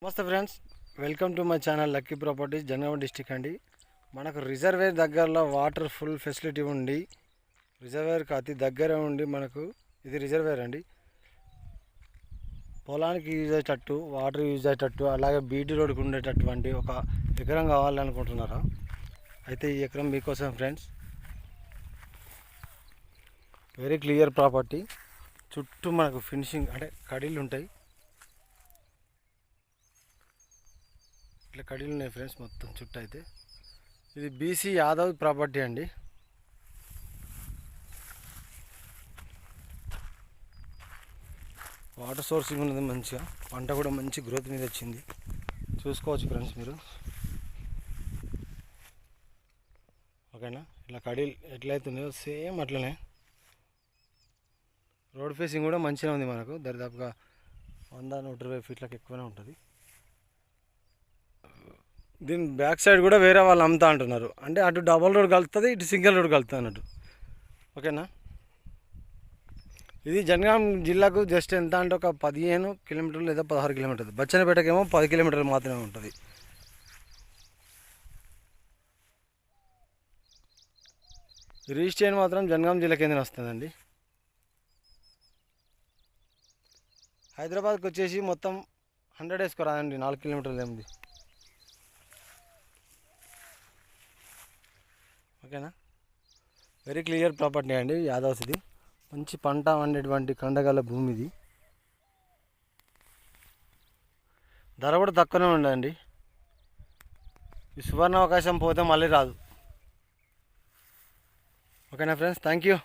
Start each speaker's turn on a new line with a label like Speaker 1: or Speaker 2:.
Speaker 1: నమస్తే friends, welcome to my channel Lucky Properties, Janagama district అండి. మనకు రిజర్వేర్ దగ్గరలో వాటర్ ఫుల్ ఫెసిలిటీ ఉండి, రిజర్వేర్కి అతి దగ్గర ఉండి మనకు ఇది రిజర్వేర్ అండి. పొలానికి యూజ్ అయ్యేటట్టు, వాటర్ యూజ్ అయ్యేటట్టు, అలాగే బీటీ రోడ్కి ఉండేటటువంటి ఒక ఎకరం కావాలనుకుంటున్నారా? అయితే ఈ ఎకరం మీకోసం ఫ్రెండ్స్. Very clear property. చుట్టూ మనకు ఫినిషింగ్ అంటే కడీలు ఉంటాయి, ఇట్లా కడీలు ఉన్నాయి ఫ్రెండ్స్ మొత్తం చుట్టూ. అయితే ఇది బీసీ యాదవ్ ప్రాపర్టీ అండి. వాటర్ సోర్సింగ్ ఉన్నది మంచిగా, పంట కూడా మంచి గ్రోత్ మీద వచ్చింది, చూసుకోవచ్చు ఫ్రెండ్స్ మీరు. ఓకేనా? ఇట్లా కడీలు ఎట్లయితున్నాయో సేమ్ అట్లనే. రోడ్ ఫేసింగ్ కూడా మంచిగా ఉంది, మనకు దరిదాపుగా 100-120 ఫీట్లకు ఎక్కువనే ఉంటుంది. దీని బ్యాక్ సైడ్ కూడా వేరే వాళ్ళు అమ్ముతా అంటున్నారు, అంటే అటు డబల్ రోడ్ కలుస్తుంది, ఇటు సింగిల్ రోడ్ కలుస్తుంది అన్నట్టు. ఓకేనా? ఇది జనగాం జిల్లాకు జస్ట్ ఎంత అంటే ఒక 15 కిలోమీటర్లు లేదా 16 కిలోమీటర్లు. బచ్చన్నపేటకేమో 10 కిలోమీటర్లు మాత్రమే ఉంటుంది. రిజిస్ట్రేషన్ మాత్రం జనగాం జిల్లా కింద వస్తుందండి. హైదరాబాద్కి వచ్చేసి మొత్తం 100 వేసుకోరాదండి, 4 కిలోమీటర్లు ఏముంది. ఓకేనా? వెరీ క్లియర్ ప్రాపర్టీ అండి, యాదవ్స్ది. మంచి పంట వండేటువంటి కండగల భూమి ఇది. ధర కూడా తక్కువనే ఉండండి. ఈ సువర్ణ అవకాశం పోతే మళ్ళీ రాదు. ఓకేనా ఫ్రెండ్స్, థ్యాంక్ యూ.